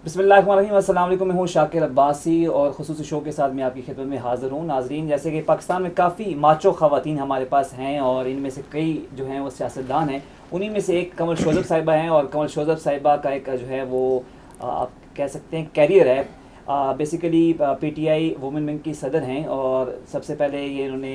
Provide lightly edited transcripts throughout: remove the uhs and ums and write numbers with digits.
बिस्मिल्लाहिर्रहमानिर्रहीम, अस्सलाम वालेकुम। मैं हूँ शाकिर अब्बासी और ख़ुसूसी शो के साथ मैं आपकी खिदमत में हाज़िर हूँ। नाज़रीन, जैसे कि पाकिस्तान में काफ़ी माचो ख़वातीन हमारे पास हैं और इनमें से कई जो हैं वो सियासतदान हैं। उन्हीं में से एक कमल शोज़ब साहिबा हैं और कमल शोज़ब साहिबा का एक जो है वो आप कह सकते हैं कैरियर है। बेसिकली पीटीआई वुमेन विंग की सदर हैं और सबसे पहले ये इन्होंने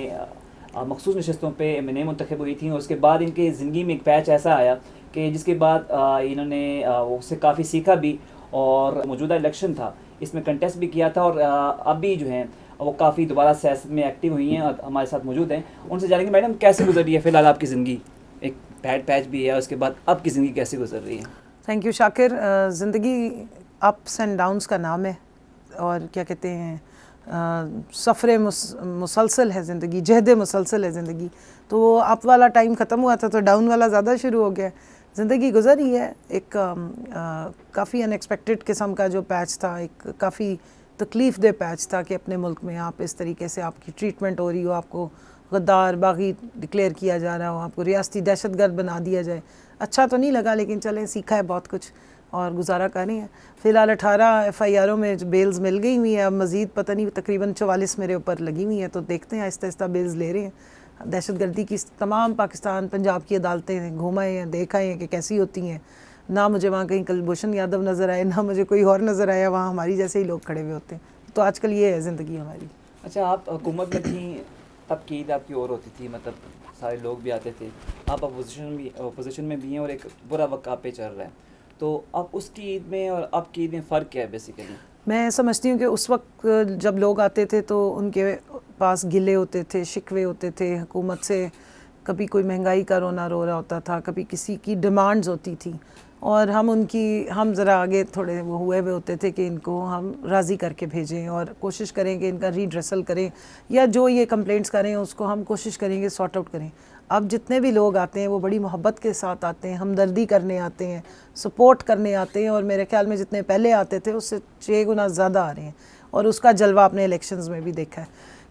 मखसूस नशस्तों पे एमएनए मुंतखब हुई थी और उसके बाद इनकी ज़िंदगी में एक पैच ऐसा आया कि जिसके बाद इन्होंने उससे काफ़ी सीखा भी और मौजूदा इलेक्शन था इसमें कंटेस्ट भी किया था और अभी जो है वो काफ़ी दोबारा सियासत में एक्टिव हुई हैं और हमारे साथ मौजूद हैं। उनसे जानेंगे मैडम कैसे गुजर रही है फ़िलहाल आपकी ज़िंदगी, एक बैड पैच भी है, उसके बाद आपकी ज़िंदगी कैसे गुजर रही है? Thank you Shakir. ज़िंदगी अप्स एंड डाउन्स का नाम है और क्या कहते हैं सफ़र मुसलसल है ज़िंदगी, जहद मुसलसल है ज़िंदगी। तो वो अप वाला टाइम ख़त्म हुआ था तो डाउन वाला ज़्यादा शुरू हो गया। ज़िंदगी गुजर रही है। एक काफ़ी अनएक्सपेक्टेड किस्म का जो पैच था, एक काफ़ी तकलीफ़ दे पैच था कि अपने मुल्क में आप इस तरीके से आपकी ट्रीटमेंट हो रही हो, आपको गद्दार बागी डिक्लेयर किया जा रहा हो, आपको रियासती दहशतगर्द बना दिया जाए। अच्छा तो नहीं लगा, लेकिन चलें, सीखा है बहुत कुछ और गुजारा कर रही हैं। फ़िलहाल 18 एफआईआरों में बेल्स मिल गई हुई हैं। अब मज़ीद पता नहीं तकरीबन 44 मेरे ऊपर लगी हुई हैं, तो देखते हैं, आहिस्ता आहिस्ता बेल्स ले रहे हैं। दहशतगर्दी की तमाम पाकिस्तान पंजाब की अदालतें घूमाए हैं, देखा है कि कैसी होती हैं। ना मुझे वहाँ कहीं कुलभूषण यादव नज़र आए, ना मुझे कोई और नज़र आया, वहाँ हमारी जैसे ही लोग खड़े हुए होते हैं। तो आजकल ये है ज़िंदगी हमारी। अच्छा, आप हुकूमत में थी तब की ईद आपकी और होती थी, मतलब सारे लोग भी आते थे। आप अपोजिशन में भी हैं और एक बुरा वक्त आप पे चल रहा है, तो अब उसकी ईद में और अब की ईद में फ़र्क क्या है बेसिकली? मैं समझती हूँ कि उस वक्त जब लोग आते थे तो उनके पास गिले होते थे, शिकवे होते थे हुकूमत से। कभी कोई महंगाई का रोना रो रहा होता था, कभी किसी की डिमांड्स होती थी और हम ज़रा आगे थोड़े वो हुए हुए होते थे कि इनको हम राज़ी करके भेजें और कोशिश करें कि इनका रीड्रेसल करें, या जो ये कंप्लेंट्स करें उसको हम कोशिश करेंगे सॉर्ट आउट करें। अब जितने भी लोग आते हैं वो बड़ी मोहब्बत के साथ आते हैं, हमदर्दी करने आते हैं, सपोर्ट करने आते हैं, और मेरे ख्याल में जितने पहले आते थे उससे 6 गुना ज़्यादा आ रहे हैं। और उसका जलवा आपने इलेक्शंस में भी देखा है,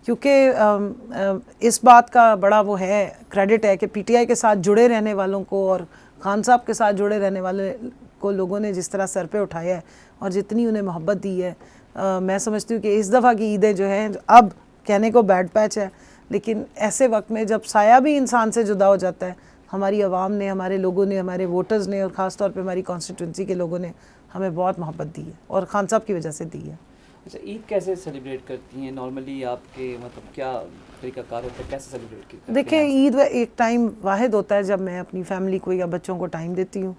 क्योंकि इस बात का बड़ा वो है, क्रेडिट है कि पीटीआई के साथ जुड़े रहने वालों को और खान साहब के साथ जुड़े रहने वाले को लोगों ने जिस तरह सर पे उठाया है और जितनी उन्हें मोहब्बत दी है। मैं समझती हूँ कि इस दफ़ा की ईदें जो हैं, अब कहने को बैड पैच है, लेकिन ऐसे वक्त में जब साया भी इंसान से जुदा हो जाता है, हमारी आवाम ने, हमारे लोगों ने, हमारे वोटर्स ने और ख़ास तौर पे हमारी कॉन्स्टिट्यूंसी के लोगों ने हमें बहुत मोहब्बत दी है और खान साहब की वजह से दी है। अच्छा, ईद कैसे सेलिब्रेट करती हैं नॉर्मली? आपके मतलब क्या तरीक़ाकार होता है, कैसे सेलिब्रेट करते हैं? देखिए, ईद एक टाइम वाहिद होता है जब मैं अपनी फैमिली को या बच्चों को टाइम देती हूँ,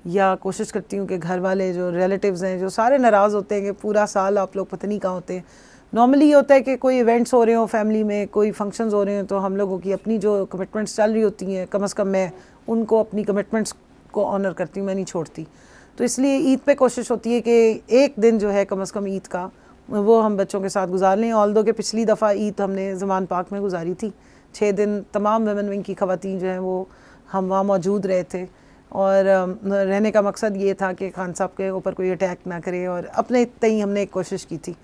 या कोशिश करती हूँ कि घर वाले जो रिलेटिव्स हैं, जो सारे नाराज़ होते हैं कि पूरा साल आप लोग पता नहीं कहाँ होते हैं। नॉर्मली ये होता है कि कोई इवेंट्स हो रहे हो फैमिली में, कोई फंक्शंस हो रहे हैं, तो हम लोगों की अपनी जो कमिटमेंट्स चल रही होती हैं, कम से कम मैं उनको अपनी कमिटमेंट्स को ऑनर करती हूँ, मैं नहीं छोड़ती। तो इसलिए ईद पे कोशिश होती है कि एक दिन जो है कम से कम ईद का वो हम बच्चों के साथ गुजार लें। ऑल्दो कि पिछली दफ़ा ईद हमने ज़मान पार्क में गुजारी थी, 6 दिन तमाम वुमेन विंग की ख़वातीन जो हैं वो हम वहाँ मौजूद रहे थे, और रहने का मकसद ये था कि खान साहब के ऊपर कोई अटैक ना करे, और अपने तई हमने एक कोशिश की थी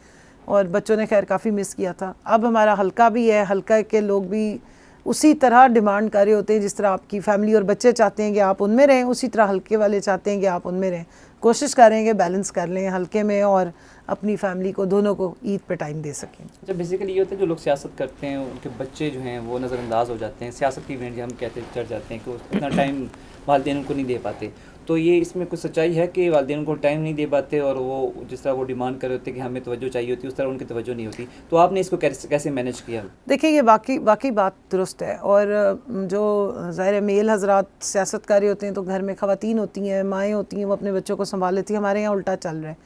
और बच्चों ने खैर काफ़ी मिस किया था। अब हमारा हल्का भी है, हल्का के लोग भी उसी तरह डिमांड कर रहे होते हैं जिस तरह आपकी फैमिली और बच्चे चाहते हैं कि आप उनमें रहें, उसी तरह हल्के वाले चाहते हैं कि आप उनमें रहें। कोशिश करेंगे बैलेंस कर लें हल्के में और अपनी फैमिली को, दोनों को ईद पे टाइम दे सकें। अच्छा, बेसिकली ये होता है जो लोग सियासत करते हैं उनके बच्चे जो हैं वो नज़रअंदाज हो जाते हैं, सियासत की इवेंट हम कहते चढ़ जाते हैं कि उतना टाइम वालिदैन उनको नहीं दे पाते। तो ये इसमें कुछ सच्चाई है कि वालिदैन उनको टाइम नहीं दे पाते और वो जिस तरह वो डिमांड कर रहे होते हैं कि हमें तवज्जो चाहिए होती है, उस तरह उनकी तवज्जो नहीं होती। तो आपने इसको कैसे मैनेज किया? देखिए, ये वाकई बात दुरुस्त है, और जो ज़ाहिर मेल हजरात सियासत कर रहे होते हैं तो घर में ख़वातीन होती हैं, माएँ होती हैं, वो अपने बच्चों को संभाल लेती हैं। हमारे यहाँ उल्टा चल रहा है।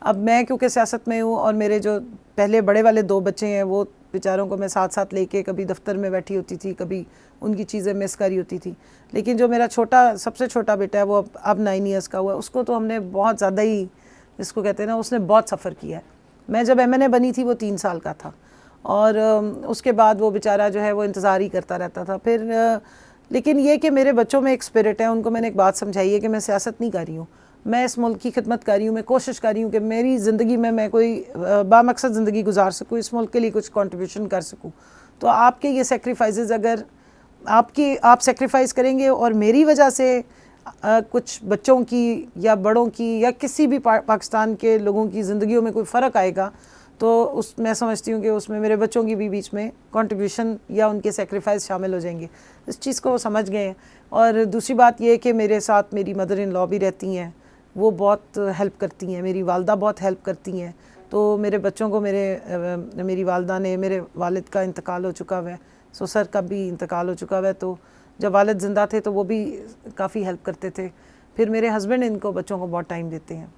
अब मैं क्योंकि सियासत में हूँ और मेरे जो पहले बड़े वाले 2 बच्चे हैं वो बेचारों को मैं साथ साथ लेके कभी दफ्तर में बैठी होती थी, कभी उनकी चीज़ें मिस करी होती थी। लेकिन जो मेरा सबसे छोटा बेटा है वो अब 9 ईयर्स का हुआ है, उसको तो हमने बहुत ज़्यादा ही, जिसको कहते हैं ना, उसने बहुत सफ़र किया है। मैं जब एमएनए बनी थी वो 3 साल का था, और उसके बाद वो बेचारा जो है वो इंतज़ार ही करता रहता था। फिर लेकिन ये कि मेरे बच्चों में एक स्पिरिट है, उनको मैंने एक बात समझाई है कि मैं सियासत नहीं कर रही हूँ, मैं इस मुल्क की खिदमत कर रही हूँ। मैं कोशिश कर रही हूँ कि मेरी ज़िंदगी में मैं कोई बामकसद ज़िंदगी गुजार सकूँ, इस मुल्क के लिए कुछ कंट्रीब्यूशन कर सकूँ। तो आपके ये सेक्रीफाइसेस, अगर आप सेक्रीफाइस करेंगे और मेरी वजह से कुछ बच्चों की या बड़ों की या किसी भी पाकिस्तान के लोगों की ज़िंदगियों में कोई फ़र्क आएगा तो उस मैं समझती हूँ कि उसमें मेरे बच्चों की भी बीच में कंट्रीब्यूशन या उनके सेक्रीफाइस शामिल हो जाएंगे। इस चीज़ को वो समझ गए हैं। और दूसरी बात ये है कि मेरे साथ मेरी मदर इन लॉ भी रहती हैं, वो बहुत हेल्प करती हैं, मेरी वालदा बहुत हेल्प करती हैं। तो मेरे बच्चों को मेरी वालदा ने, मेरे वालिद का इंतकाल हो चुका हुआ है, ससुर का भी इंतकाल हो चुका हुआ है, तो जब वालिद ज़िंदा थे तो वो भी काफ़ी हेल्प करते थे। फिर मेरे हस्बैंड इनको बच्चों को बहुत टाइम देते हैं।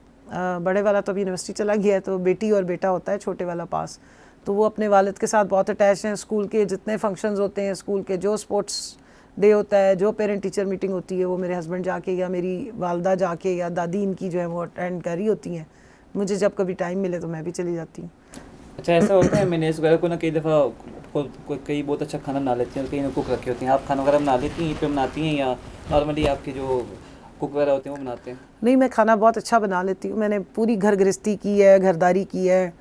बड़े वाला तो अभी यूनिवर्सिटी चला गया है, तो बेटी और बेटा होता है छोटे वाला पास, तो वो अपने वालिद के साथ बहुत अटैच हैं। स्कूल के जितने फंक्शंस होते हैं, स्कूल के जो स्पोर्ट्स डे होता है, जो पेरेंट टीचर मीटिंग होती है, वो मेरे हस्बैंड जाके या मेरी वालदा जाके या दादी इनकी जो है वो अटेंड कर रही होती हैं। मुझे जब कभी टाइम मिले तो मैं भी चली जाती हूँ। अच्छा, ऐसा होता है मैंने इस वगैरह को ना कई दफ़ा कई बहुत अच्छा खाना बना लेते हैं और कई ने कुक रखे होते हैं। आप खाना वगैरह बना लेती हैं, ईद पे बनाती हैं या नॉर्मली आपके जो कुक वगैरह होते हैं वो बनाते हैं? नहीं, मैं खाना बहुत अच्छा बना लेती हूँ। मैंने पूरी घर गृहस्थी की है, घरदारी की है,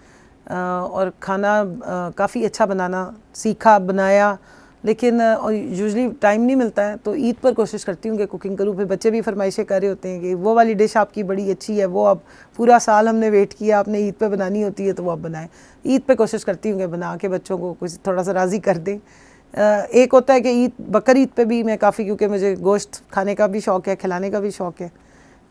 और खाना काफ़ी अच्छा बनाना सीखा, बनाया। लेकिन यूजुअली टाइम नहीं मिलता है, तो ईद पर कोशिश करती हूँ कि कुकिंग करूँ। फिर बच्चे भी फरमाइशें कर रहे होते हैं कि वो वाली डिश आपकी बड़ी अच्छी है, वो अब पूरा साल हमने वेट किया, आपने ईद पे बनानी होती है तो वो अब बनाएं। ईद पे कोशिश करती हूँ कि बना के बच्चों को कुछ थोड़ा सा राज़ी कर दें। एक होता है कि बकर ईद पे भी मैं काफ़ी, क्योंकि मुझे गोश्त खाने का भी शौक़ है, खिलाने का भी शौक़ है,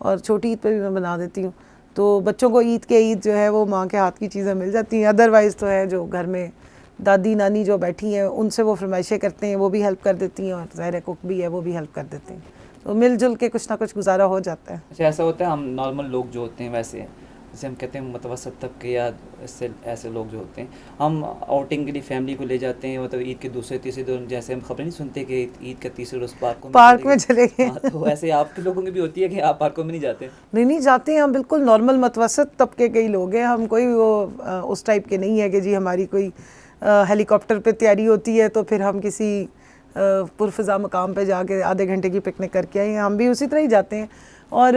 और छोटी ईद पे भी मैं बना देती हूँ। तो बच्चों को ईद जो है वो माँ के हाथ की चीज़ें मिल जाती हैं। अदरवाइज़ तो है जो घर में दादी नानी जो बैठी हैं उनसे वो फरमाइशें करते हैं, वो भी हेल्प कर देती हैं, और ज़ाहिर कुक भी है वो भी हेल्प कर देते हैं, तो मिलजुल के कुछ ना कुछ गुजारा हो जाता है। अच्छा, ऐसा होता है हम नॉर्मल लोग जो होते हैं, वैसे जैसे हम कहते हैं मुतवसत तबके या इससे ऐसे लोग जो होते हैं, हम आउटिंग के लिए फैमिली को ले जाते हैं, मतलब ईद के दूसरे तीसरे दिन, जैसे हम खबरें नहीं सुनते कि ईद का तीसरे रोज़ पार्क में चले गए। हाँ, तो ऐसे आपके लोगों की भी होती है कि आप पार्कों में नहीं जाते? नहीं जाते हैं, हम बिल्कुल नॉर्मल मुतवसत तबके के ही लोग हैं। हम कोई वो उस टाइप के नहीं है कि जी हमारी कोई हेलीकॉप्टर पे तैयारी होती है तो फिर हम किसी पुरफ़िज़ा मकाम पे जाके आधे घंटे की पिकनिक करके आए हैं। हम भी उसी तरह ही जाते हैं। और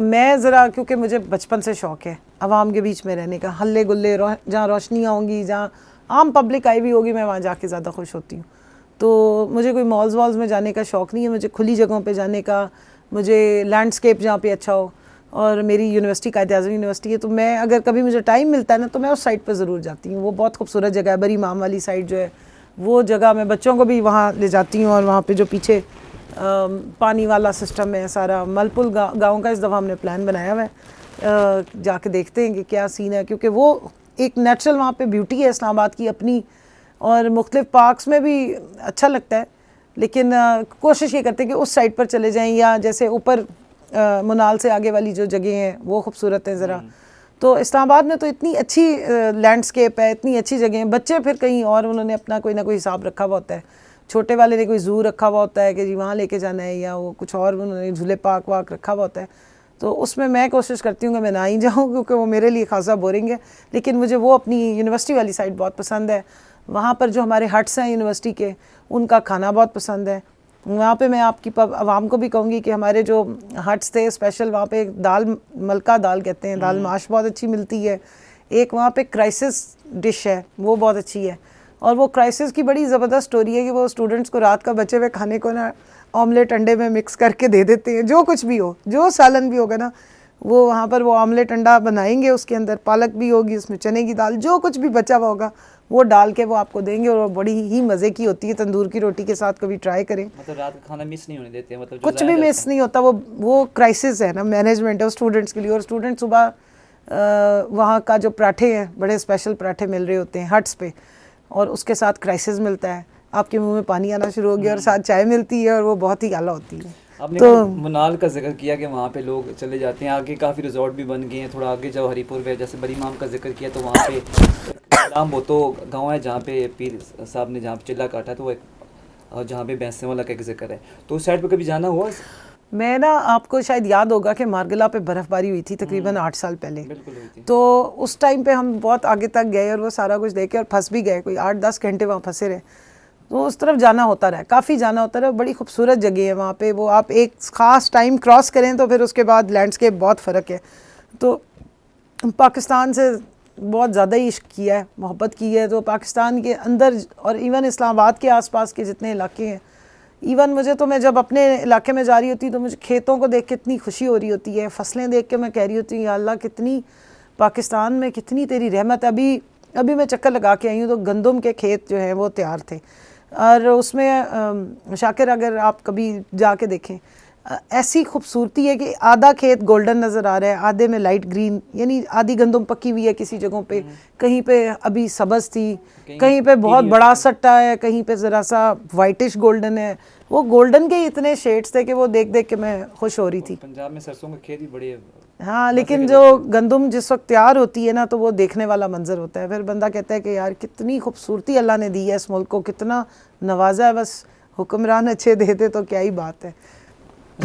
मैं ज़रा, क्योंकि मुझे बचपन से शौक़ है आवाम के बीच में रहने का, हल्ले गुल्ले, जहाँ रोशनियाँ होंगी, जहाँ आम पब्लिक आई भी होगी, मैं वहाँ जाके ज़्यादा खुश होती हूँ। तो मुझे कोई मॉल्स वॉल्स में जाने का शौक़ नहीं है, मुझे खुली जगहों पे जाने का, मुझे लैंडस्केप जहाँ पे अच्छा हो। और मेरी यूनिवर्सिटी कायद-ए-आज़म यूनिवर्सिटी है, तो मैं अगर कभी मुझे टाइम मिलता है ना तो मैं उस साइड पर ज़रूर जाती हूँ। वो बहुत खूबसूरत जगह है, बरी इमाम वाली साइड जो है वो जगह, मैं बच्चों को भी वहाँ ले जाती हूँ। और वहाँ पे जो पीछे पानी वाला सिस्टम है सारा, मलपुल गाँव का इस दफ़ा हमने प्लान बनाया हुआ है, जाके देखते हैं कि क्या सीन है, क्योंकि वो एक नेचुरल वहाँ पे ब्यूटी है इस्लामाबाद की अपनी। और मुख्तलिफ पार्क्स में भी अच्छा लगता है, लेकिन कोशिश ये करते हैं कि उस साइड पर चले जाएं, या जैसे ऊपर मुनाल से आगे वाली जो जगह हैं वो खूबसूरत है ज़रा। तो इस्लामाबाद में तो इतनी अच्छी लैंडस्केप है, इतनी अच्छी जगह हैं। बच्चे फिर कहीं और उन्होंने अपना कोई ना कोई हिसाब रखा हुआ होता है। छोटे वाले ने कोई ज़ू रखा हुआ होता है कि जी वहाँ लेके जाना है, या वो कुछ और उन्होंने झूले पार्क वाक रखा हुआ होता है। तो उसमें मैं कोशिश करती हूँ कि मैं ना ही जाऊँ, क्योंकि वो मेरे लिए खासा बोरिंग है। लेकिन मुझे वो अपनी यूनिवर्सिटी वाली साइड बहुत पसंद है। वहाँ पर जो हमारे हट्स हैं यूनिवर्सिटी के, उनका खाना बहुत पसंद है। वहाँ पे मैं आपकी आवाम को भी कहूँगी कि हमारे जो हट्स थे स्पेशल, वहाँ पे दाल मलका दाल कहते हैं, दाल माश बहुत अच्छी मिलती है। एक वहाँ पे क्राइसिस डिश है, वो बहुत अच्छी है। और वो क्राइसिस की बड़ी ज़बरदस्त स्टोरी है कि वो स्टूडेंट्स को रात का बचे हुए खाने को ना ऑमलेट अंडे में मिक्स करके दे देते हैं। जो कुछ भी हो, जो सालन भी होगा ना, वो वहाँ पर वो ऑमलेट अंडा बनाएंगे, उसके अंदर पालक भी होगी, उसमें चने की दाल, जो कुछ भी बचा हुआ होगा वो डाल के वो आपको देंगे, और वो बड़ी ही मज़े की होती है। तंदूर की रोटी के साथ कभी ट्राई करें। मतलब रात का खाना मिस नहीं होने देते, मतलब कुछ भी मिस नहीं होता। वो क्राइसिस है ना, मैनेजमेंट है स्टूडेंट्स के लिए। और स्टूडेंट सुबह वहाँ का जो पराठे हैं, बड़े स्पेशल पराठे मिल रहे होते हैं हट्स पे, और उसके साथ क्राइसिस मिलता है, आपके मुंह में पानी आना शुरू हो गया, और साथ चाय मिलती है, और वो बहुत ही आला होती है। आपने तो मुनाल का जिक्र किया कि वहाँ पे लोग चले जाते हैं, आगे काफ़ी रिजॉर्ट भी बन गए हैं। थोड़ा आगे जाओ हरीपुर में, जैसे बरी इमाम का जिक्र किया, तो वहाँ पे इस्लाम वो तो गाँव है जहाँ पे पीर साहब ने जहाँ पे चिल्ला काटा, तो वो एक जहाँ पे भैंसे वाला का एक जिक्र है। तो उस साइड पर कभी जाना हुआ? मैं ना, आपको शायद याद होगा कि मारगला पे बर्फ़बारी हुई थी तकरीबन 8 साल पहले। बिल्कुल हुई थी। तो उस टाइम पे हम बहुत आगे तक गए, और वो सारा कुछ देखे और फंस भी गए, कोई 8-10 घंटे वहाँ फंसे रहे। तो उस तरफ जाना होता रहा, काफ़ी जाना होता रहा। बड़ी खूबसूरत जगह है वहाँ पे। वो आप एक ख़ास टाइम क्रॉस करें तो फिर उसके बाद लैंडस्केप बहुत फ़र्क है। तो पाकिस्तान से बहुत ज़्यादा ही इश्क किया है, मोहब्बत की है। तो पाकिस्तान के अंदर और इवन इस्लामाबाद के आसपास के जितने इलाके हैं, इवन मुझे तो, मैं जब अपने इलाके में जा रही होती तो मुझे खेतों को देख के इतनी खुशी हो रही होती है, फसलें देख के मैं कह रही होती हूँ या अल्लाह कितनी, पाकिस्तान में कितनी तेरी रहमत। अभी मैं चक्कर लगा के आई हूँ तो गंदम के खेत जो हैं वो तैयार थे, और उसमें शाकिर अगर आप कभी जाके देखें ऐसी खूबसूरती है कि आधा खेत गोल्डन नज़र आ रहा है, आधे में लाइट ग्रीन, यानी आधी गंदम पकी हुई है किसी जगहों पे, कहीं पे अभी सब्ज़ थी, कहीं पे बहुत बड़ा सट्टा है, कहीं पे ज़रा सा वाइटिश गोल्डन है। वो गोल्डन के इतने शेड्स थे कि वो देख देख के मैं खुश हो रही थी। पंजाब में सरसों के खेत भी बड़े, हाँ, लेकिन जो गंदम जिस वक्त तैयार होती है ना तो वो देखने वाला मंजर होता है। फिर बंदा कहता है कि यार कितनी खूबसूरती अल्लाह ने दी है इस मुल्क को, कितना नवाजा है, बस हुक्मरान अच्छे दे दे तो क्या ही बात है।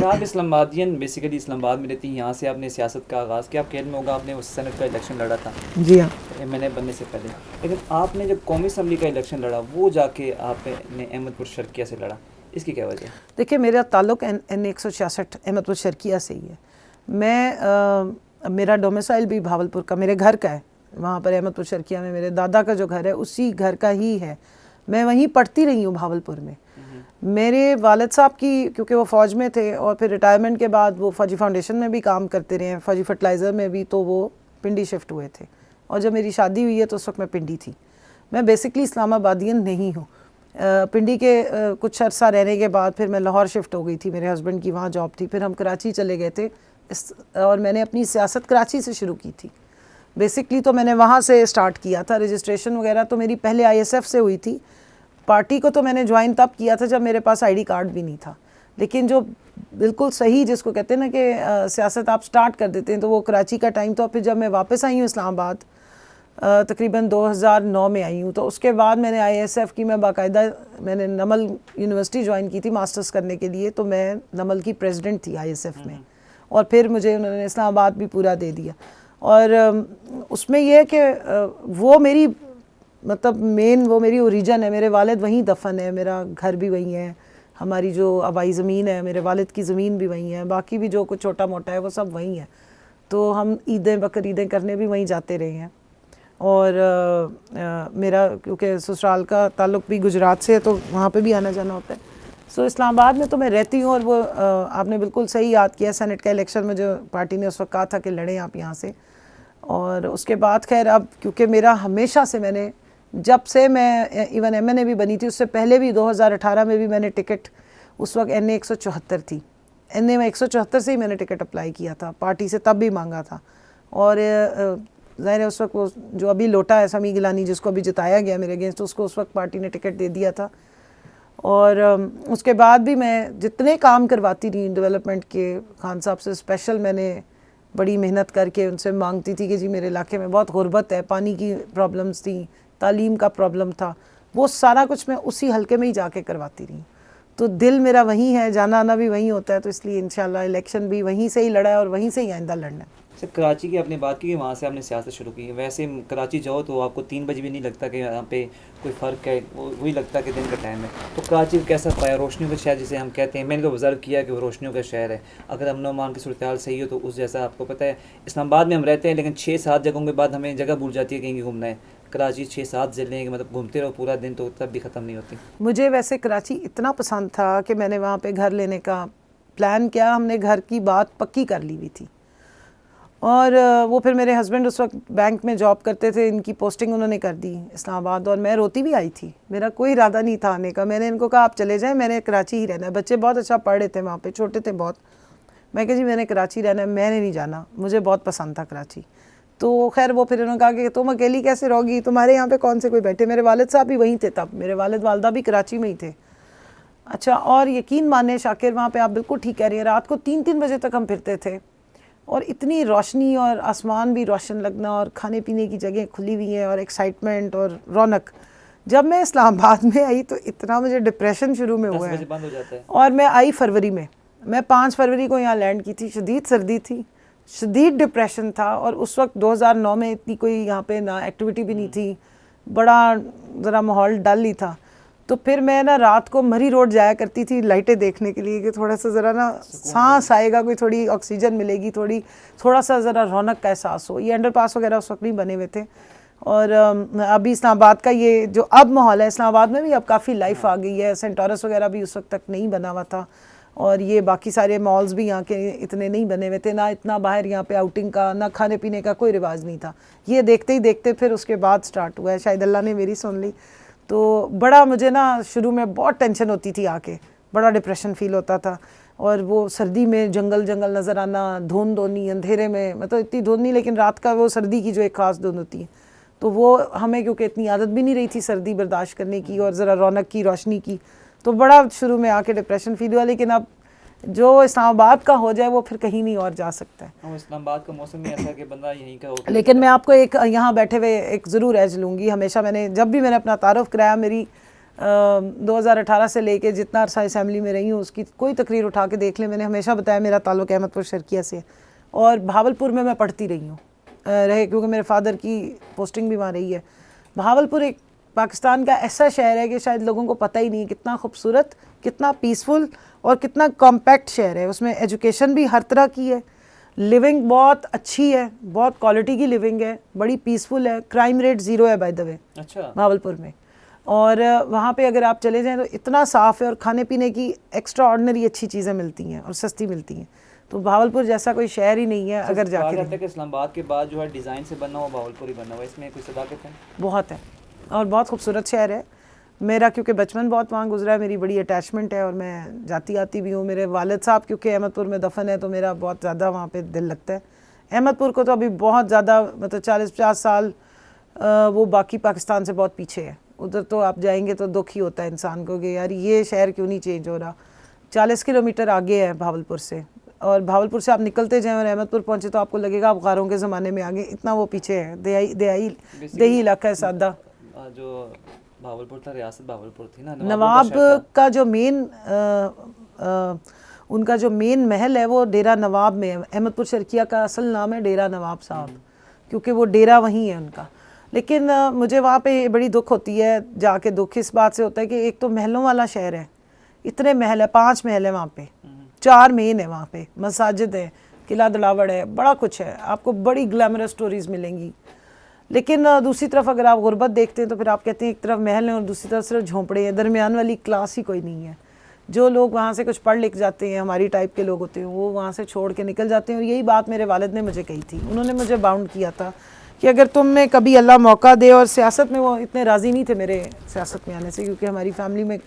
आप इस्लामाबादियन, बेसिकली इस्लामाबाद में रहती हैं, यहाँ से आपने सियासत का आगाज़ किया, आप कैद में होगा, आपने उस सेनेट का इलेक्शन लड़ा था। जी हाँ, MNA बनने से पहले। लेकिन आपने जब कौमी असम्बली का इलेक्शन लड़ा वो जाके आपने अहमदपुर शर्किया से लड़ा, इसकी क्या वजह? देखिए मेरा ताल्लुक़ N 166 अहमदपुर शर्किया से ही है। मेरा डोमिसाइल भी भावलपुर का, मेरे घर का है, वहाँ पर अहमदपुर शर्किया में मेरे दादा का जो घर है उसी घर का ही है। मैं वहीं पढ़ती रही हूँ भावलपुर में। मेरे वालिद साहब की, क्योंकि वो फ़ौज में थे और फिर रिटायरमेंट के बाद वो फौजी फाउंडेशन में भी काम करते रहे हैं, फौजी फर्टिलाइज़र में भी, तो वो पिंडी शिफ्ट हुए थे। और जब मेरी शादी हुई है तो उस वक्त मैं पिंडी थी। मैं बेसिकली इस्लामाबादियन नहीं हूँ। पिंडी के कुछ अरसा रहने के बाद फिर मैं लाहौर शिफ्ट हो गई थी, मेरे हस्बैंड की वहाँ जॉब थी, फिर हम कराची चले गए थे और मैंने अपनी सियासत कराची से शुरू की थी। बेसिकली तो मैंने वहाँ से स्टार्ट किया था। रजिस्ट्रेशन वगैरह तो मेरी पहले ISF से हुई थी। पार्टी को तो मैंने ज्वाइन तब किया था जब मेरे पास ID कार्ड भी नहीं था। लेकिन जो बिल्कुल सही जिसको कहते हैं ना कि सियासत आप स्टार्ट कर देते हैं, तो वो कराची का टाइम था। फिर जब मैं वापस आई हूँ इस्लामाबाद तकरीबन 2009 में आई हूँ, तो उसके बाद मैंने ISF की, मैं बाकायदा मैंने नमल यूनिवर्सिटी ज्वाइन की थी मास्टर्स करने के लिए, तो मैं नमल की प्रेसिडेंट थी ISF में। और फिर मुझे उन्होंने इस्लामाबाद भी पूरा दे दिया। और उसमें यह है कि वो मेरी मतलब मेन वो मेरी ओरिजिन है, मेरे वालिद वहीं दफन है, मेरा घर भी वहीं है, हमारी जो आबाई ज़मीन है, मेरे वालिद की ज़मीन भी वहीं है, बाकी भी जो कुछ छोटा मोटा है वो सब वहीं है। तो हम ईदें बकरीदें करने भी वहीं जाते रहे हैं। और मेरा क्योंकि ससुराल का ताल्लुक़ भी गुजरात से है तो वहाँ पे भी आना जाना होता है। सो इस्लामाबाद में तो मैं रहती हूँ। और वो आपने बिल्कुल सही याद किया, सेनेट का इलेक्शन में जो पार्टी ने उस वक्त कहा था कि लड़ें आप यहाँ से। और उसके बाद खैर अब क्योंकि मेरा हमेशा से, मैंने जब से मैं इवन MNA भी बनी थी, उससे पहले भी 2018 में भी मैंने टिकट, उस वक्त NA 174 थी, NA में 174 से ही मैंने टिकट अप्लाई किया था, पार्टी से तब भी मांगा था। और ज़ाहिर है उस वक्त वो जो अभी लोटा है समी गिलानी, जिसको अभी जिताया गया मेरे अगेंस्ट, उसको उस वक्त पार्टी ने टिकट दे दिया था। और उसके बाद भी मैं जितने काम करवाती रही डेवलपमेंट के, खान साहब से स्पेशल मैंने बड़ी मेहनत करके उनसे मांगती थी कि जी मेरे इलाके में बहुत गुरबत है, पानी की प्रॉब्लम्स थी, तालीम का प्रॉब्लम था, वो सारा कुछ मैं उसी हलके में ही जाके करवाती रही। तो दिल मेरा वहीं है, जाना आना भी वहीं होता है, तो इसलिए इंशाल्लाह इलेक्शन भी वहीं से ही लड़ा है और वहीं से ही आइंदा लड़ना है। सर कराची की आपने बात की कि वहाँ से आपने सियासत शुरू की, वैसे कराची जाओ तो आपको 3 बजे भी नहीं लगता कि यहाँ पे कोई फ़र्क है, वही लगता कि दिन का टाइम है। तो कराची कैसा पाया, रोशनियों का शहर जिसे हम कहते हैं, मैंने तो ऑब्ज़र्व किया कि वो रोशनियों का शहर है। अगर अमन अमान की सूरत हाल सही हो तो उस जैसा, आपको पता है इस्लामाबाद में हम रहते हैं लेकिन 6-7 जगहों के बाद हमें जगह भूल जाती है कहीं घूमना है। कराची 6-7 ज़िले मतलब घूमते रहो पूरा दिन तो तब भी ख़त्म नहीं होती। मुझे वैसे कराची इतना पसंद था कि मैंने वहाँ पे घर लेने का प्लान किया, हमने घर की बात पक्की कर ली हुई थी। और वो फिर मेरे हस्बैंड उस वक्त बैंक में जॉब करते थे, इनकी पोस्टिंग उन्होंने कर दी इस्लामाबाद, और मैं रोती भी आई थी, मेरा कोई इरादा नहीं था आने का। मैंने इनको कहा आप चले जाएं, मैंने कराची ही रहना है। बच्चे बहुत अच्छा पढ़ रहे थे वहाँ पे, छोटे थे बहुत। मैं कहा जी मैंने कराची रहना है, मैंने नहीं जाना, मुझे बहुत पसंद था कराची। तो खैर वो फिर उन्होंने कहा कि तुम अकेली कैसे रहोगी, तुम्हारे यहाँ पे कौन से कोई बैठे। मेरे वालिद साहब भी वहीं थे तब, मेरे वालिद वालदा भी कराची में ही थे। अच्छा, और यकीन माने शाकिर, वहाँ पे आप बिल्कुल ठीक कह रही हैं, रात को 3-3 बजे तक हम फिरते थे और इतनी रोशनी और आसमान भी रोशन लगना और खाने पीने की जगह खुली हुई हैं और एक्साइटमेंट और रौनक। जब मैं इस्लामाबाद में आई तो इतना मुझे डिप्रेशन शुरू में हुआ है। बंद हो जाता है। और मैं आई फरवरी में, मैं 5 फरवरी को यहाँ लैंड की थी, शदीद सर्दी थी, शदीद डिप्रेशन था। और उस वक्त 2009 में इतनी कोई यहाँ पे ना एक्टिविटी भी नहीं थी, बड़ा ज़रा माहौल डल ही था। तो फिर मैं ना रात को मरी रोड जाया करती थी लाइटें देखने के लिए कि थोड़ा सा ज़रा ना सांस आएगा, कोई थोड़ी ऑक्सीजन मिलेगी, थोड़ा सा ज़रा रौनक का एहसास हो। ये अंडरपास वगैरह उस वक्त नहीं बने हुए थे। और अभी इस्लामाबाद का ये जो अब माहौल है, इस्लामाबाद में भी अब काफ़ी लाइफ आ गई है। सेंटोरस वगैरह भी उस वक्त तक नहीं बना हुआ था, और ये बाकी सारे मॉल्स भी यहाँ के इतने नहीं बने हुए थे, ना इतना बाहर यहाँ पे आउटिंग का, ना खाने पीने का कोई रिवाज नहीं था। ये देखते ही देखते फिर उसके बाद स्टार्ट हुआ है, शायद अल्लाह ने मेरी सुन ली। तो बड़ा मुझे ना शुरू में बहुत टेंशन होती थी, आके बड़ा डिप्रेशन फील होता था। और वो सर्दी में जंगल जंगल नज़र आना, धुंध होनी अंधेरे में, मतलब इतनी धुंध नहीं लेकिन रात का वो सर्दी की जो एक ख़ास धुंध होती है, तो वो हमें क्योंकि इतनी आदत भी नहीं रही थी सर्दी बर्दाश्त करने की और ज़रा रौनक की, रोशनी की, तो बड़ा शुरू में आके डिप्रेशन फील हुआ। लेकिन अब जो इस्लामाबाद का हो जाए वो फिर कहीं नहीं और जा सकता है। इस्लामाबाद का मौसम भी ऐसा है कि बंदा यहीं का हो। लेकिन मैं आपको एक यहाँ बैठे हुए एक ज़रूर एज लूँगी, हमेशा मैंने जब भी मैंने अपना तारुफ कराया, मेरी 2018 से लेके जितना अरसा असेंबली में रही हूँ उसकी कोई तकरीर उठा के देख ले, मैंने हमेशा बताया मेरा ताल्लुक़ अहमदपुर शर्किया से, और भावलपुर में मैं पढ़ती रही हूँ रहे, क्योंकि मेरे फादर की पोस्टिंग भी वहाँ रही है। भावलपुर एक पाकिस्तान का ऐसा शहर है कि शायद लोगों को पता ही नहीं, कितना खूबसूरत, कितना पीसफुल और कितना कॉम्पैक्ट शहर है। उसमें एजुकेशन भी हर तरह की है, लिविंग बहुत अच्छी है, बहुत क्वालिटी की लिविंग है, बड़ी पीसफुल है, क्राइम रेट ज़ीरो है बाय द वे भावलपुर में। और वहाँ पे अगर आप चले जाएं तो इतना साफ़ है, और खाने पीने की एक्स्ट्रा ऑर्डिनरी अच्छी चीज़ें मिलती हैं और सस्ती मिलती हैं। तो भावलपुर जैसा कोई शहर ही नहीं है। अगर जाके इस्लामाबाद के बाद जो है डिज़ाइन से बना हुआ भावलपुर ही बना हुआ, इसमें कोई सदाकत है? बहुत है, और बहुत खूबसूरत शहर है मेरा, क्योंकि बचपन बहुत वहाँ गुजरा है, मेरी बड़ी अटैचमेंट है और मैं जाती आती भी हूँ। मेरे वालिद साहब क्योंकि अहमदपुर में दफन है तो मेरा बहुत ज़्यादा वहाँ पे दिल लगता है। अहमदपुर को तो अभी बहुत ज़्यादा, मतलब 40-50 साल वो बाकी पाकिस्तान से बहुत पीछे है। उधर तो आप जाएंगे तो दुख ही होता है इंसान को कि यार ये शहर क्यों नहीं चेंज हो रहा। 40 किलोमीटर आगे है भावलपुर से, और भावलपुर से आप निकलते जाएँ और अहमदपुर पहुँचे तो आपको लगेगा आप गारों के ज़माने में आगे, इतना वो पीछे है। देही इलाका है सादा। जो भावलपुर था, रियासत भावलपुर थी ना, नवाब का जो मेन उनका जो मेन महल है वो डेरा नवाब में है। अहमदपुर शर्किया का असल नाम है डेरा नवाब साहब, क्योंकि वो डेरा वहीं है उनका। लेकिन मुझे वहाँ पे बड़ी दुख होती है जाके, दुख इस बात से होता है कि एक तो महलों वाला शहर है, इतने महल है, 5 महल है वहाँ पे, 4 मेन है वहाँ पे, मसाजिद है, किला दलावड़ है, बड़ा कुछ है, आपको बड़ी ग्लैमरस स्टोरीज मिलेंगी। लेकिन दूसरी तरफ अगर आप गुर्बत देखते हैं तो फिर आप कहते हैं एक तरफ महल है और दूसरी तरफ सिर्फ झोंपड़े हैं, दरमियान वाली क्लास ही कोई नहीं है। जो लोग वहाँ से कुछ पढ़ लिख जाते हैं, हमारी टाइप के लोग होते हैं, वो वहाँ से छोड़ के निकल जाते हैं। और यही बात मेरे वालिद ने मुझे कही थी, उन्होंने मुझे बाउंड किया था कि अगर तुम्हें कभी अल्लाह मौका दे, और सियासत में वो इतने राज़ी नहीं थे मेरे सियासत में आने से, क्योंकि हमारी फैमिली में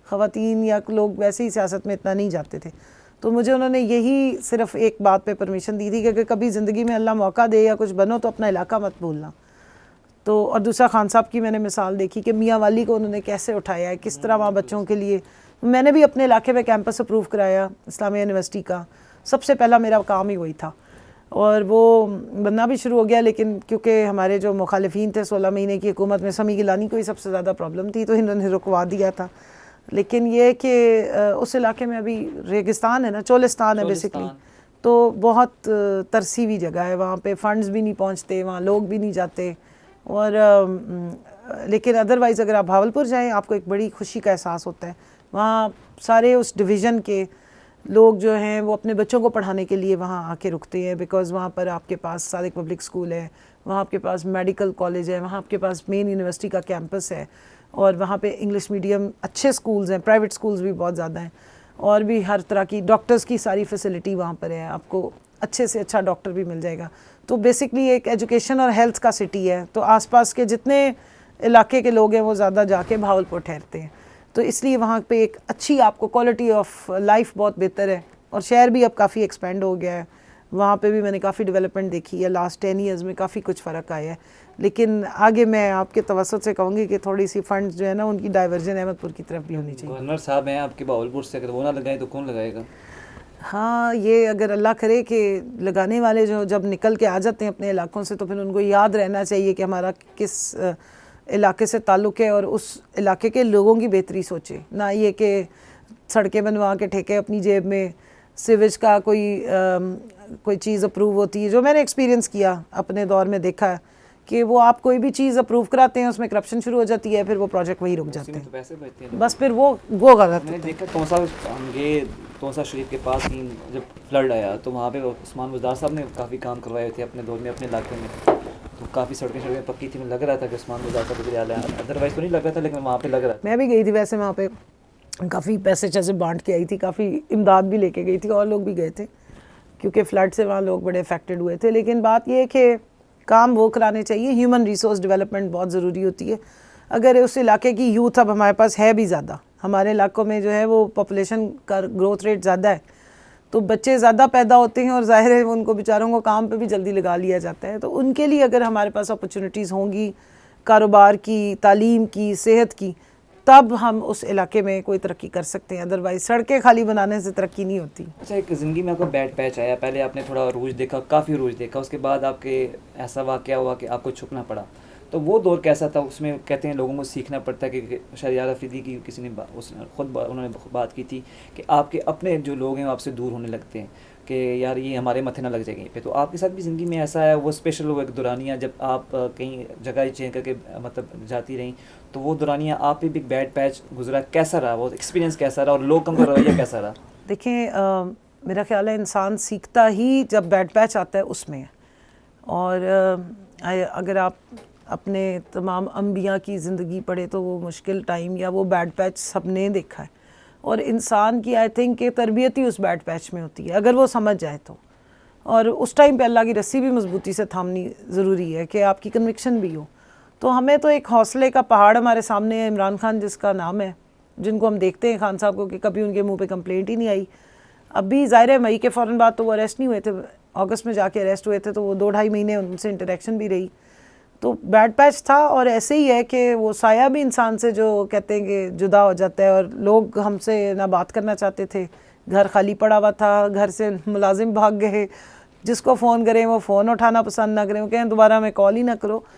ख़वातीन या लोग वैसे ही सियासत में इतना नहीं जाते थे, तो मुझे उन्होंने यही सिर्फ एक बात पे परमिशन दी थी कि अगर कभी ज़िंदगी में अल्लाह मौका दे या कुछ बनो तो अपना इलाका मत भूलना। तो और दूसरा खान साहब की मैंने मिसाल देखी कि मियाँ वाली को उन्होंने कैसे उठाया है, किस तरह वहाँ बच्चों के लिए। मैंने भी अपने इलाके में कैंपस अप्रूव कराया इस्लामिया यूनिवर्सिटी का, सबसे पहला मेरा काम ही वही था, और वो बनना भी शुरू हो गया। लेकिन क्योंकि हमारे जो मुखालिफिन थे 16 महीने की हुकूमत में समी गिलानी को ही सबसे ज़्यादा प्रॉब्लम थी, तो इन्होंने रुकवा दिया था। लेकिन ये कि उस इलाके में अभी रेगिस्तान है ना, चोलिस्तान है बेसिकली, तो बहुत तरसीवी जगह है, वहाँ पे फंड्स भी नहीं पहुँचते, वहाँ लोग भी नहीं जाते। और लेकिन अदरवाइज़ अगर आप भावलपुर जाएं आपको एक बड़ी खुशी का एहसास होता है। वहाँ सारे उस डिवीज़न के लोग जो हैं वो अपने बच्चों को पढ़ाने के लिए वहाँ आके रुकते हैं, बिकॉज़ वहाँ पर आपके पास सादिक पब्लिक स्कूल है, वहाँ आपके पास मेडिकल कॉलेज है, वहाँ आपके पास मेन यूनिवर्सिटी का कैंपस है, और वहाँ पे इंग्लिश मीडियम अच्छे स्कूल्स हैं, प्राइवेट स्कूल्स भी बहुत ज़्यादा हैं, और भी हर तरह की डॉक्टर्स की सारी फैसिलिटी वहाँ पर है, आपको अच्छे से अच्छा डॉक्टर भी मिल जाएगा। तो बेसिकली एक एजुकेशन और हेल्थ का सिटी है, तो आसपास के जितने इलाके के लोग हैं वो ज़्यादा जाके भावलपुर ठहरते हैं, तो इसलिए वहाँ पे एक अच्छी आपको क्वालिटी ऑफ लाइफ बहुत बेहतर है। और शहर भी अब काफ़ी एक्सपेंड हो गया है, वहाँ पे भी मैंने काफ़ी डेवलपमेंट देखी है, लास्ट 10 ईयर्स में काफ़ी कुछ फ़र्क आया है। लेकिन आगे मैं आपके तवज्जुह से कहूँगी कि थोड़ी सी फंड्स जो है ना उनकी डाइवर्जन अहमदपुर की तरफ भी होनी चाहिए। गवर्नर साहब हैं आपके भावलपुर से, अगर वो ना लगाए तो कौन लगाएगा? हाँ, ये अगर अल्लाह करे कि लगाने वाले जो जब निकल के आ जाते हैं अपने इलाकों से, तो फिर उनको याद रहना चाहिए कि हमारा किस इलाके से ताल्लुक़ है, और उस इलाके के लोगों की बेहतरी सोचे, ना ये कि सड़कें बनवा के ठेके अपनी जेब में। सिवेज का कोई चीज़ अप्रूव होती है, जो मैंने एक्सपीरियंस किया अपने दौर में देखा है कि वो आप कोई भी चीज़ अप्रूव कराते हैं उसमें करप्शन शुरू हो जाती है, फिर वो प्रोजेक्ट वहीं रुक जाते हैं, तो पैसे बचते हैं बस फिर वो गलत। मैंने देखा तौसा शरीफ के पास ही जब फ्लड आया तो वहाँ पे उस्मान बुज़दार साहब ने काफ़ी काम करवाए थे अपने दौर में अपने इलाके में, तो काफ़ी सड़कें पक्की थी, मुझे लग रहा था कि उस्मान बुज़ारका वज़ीर-ए-आला है, अदरवाइज़ तो नहीं लग रहा था, लेकिन वहाँ पे लग रहा था। मैं भी गई थी वैसे, वहाँ पे काफ़ी पैसे जैसे बांट के आई थी, काफ़ी इमदाद भी लेके गई थी, और लोग भी गए थे क्योंकि फ्लड से वहाँ लोग बड़े अफेक्टेड हुए थे। लेकिन बात ये है कि काम वो कराने चाहिए, ह्यूमन रिसोर्स डेवलपमेंट बहुत ज़रूरी होती है। अगर उस इलाके की यूथ अब हमारे पास है भी ज़्यादा, हमारे इलाकों में जो है वो पॉपुलेशन का ग्रोथ रेट ज़्यादा है, तो बच्चे ज़्यादा पैदा होते हैं और ज़ाहिर है उनको बेचारों को काम पे भी जल्दी लगा लिया जाता है। तो उनके लिए अगर हमारे पास अपॉर्चुनिटीज़ होंगी कारोबार की, तालीम की, सेहत की, तब हम उस इलाके में कोई तरक्की कर सकते हैं। अदरवाइज सड़कें खाली बनाने से तरक्की नहीं होती। अच्छा, एक ज़िंदगी में आपका बैड पैच आया, पहले आपने थोड़ा अरूज देखा, काफ़ी अरूज देखा, उसके बाद आपके ऐसा वाक़या हुआ कि आपको झुकना पड़ा, तो वो दौर कैसा था? उसमें कहते हैं लोगों को सीखना पड़ता है कि शहरयार अफरीदी की किसी ने उन्होंने बात की थी कि आपके अपने जो लोग हैं वो आपसे दूर होने लगते हैं कि यार ये हमारे मथे ना लग जाएंगे पे। तो आपके साथ भी ज़िंदगी में ऐसा है, वो स्पेशल वो एक दौरानिया जब आप कहीं जगह चेंज करके मतलब जाती रहीं, तो वो दौरानिया आप पे भी एक बैड पैच गुजरा, कैसा रहा वो एक्सपीरियंस, कैसा रहा और लोग का रवैया कैसा रहा? देखें, मेरा ख्याल है इंसान सीखता ही जब बैड पैच आता है उसमें। और अगर आप अपने तमाम अम्बिया की ज़िंदगी पढ़े तो वो मुश्किल टाइम या वो बैड पैच सबने देखा है, और इंसान की आई थिंक कि तरबियत ही उस बैड पैच में होती है अगर वो समझ जाए तो। और उस टाइम पे अल्लाह की रस्सी भी मजबूती से थामनी ज़रूरी है कि आपकी कन्विक्शन भी हो। तो हमें तो एक हौसले का पहाड़ हमारे सामने है, इमरान खान जिसका नाम है, जिनको हम देखते हैं खान साहब को कि कभी उनके मुँह पर कंप्लेंट ही नहीं आई। अभी ज़ाहिर है मई के फ़ौरन बाद तो वो अरेस्ट नहीं हुए थे, अगस्त में जाके अरेस्ट हुए थे, तो वो 2-2.5 महीने उनसे इंटरेक्शन भी रही। तो बैड पैच था, और ऐसे ही है कि वो साया भी इंसान से जो कहते हैं कि जुदा हो जाता है, और लोग हमसे ना बात करना चाहते थे, घर खाली पड़ा हुआ था, घर से मुलाजिम भाग गए, जिसको फ़ोन करें वो फ़ोन उठाना पसंद ना करें, वो कहें दोबारा हमें कॉल ही ना करो।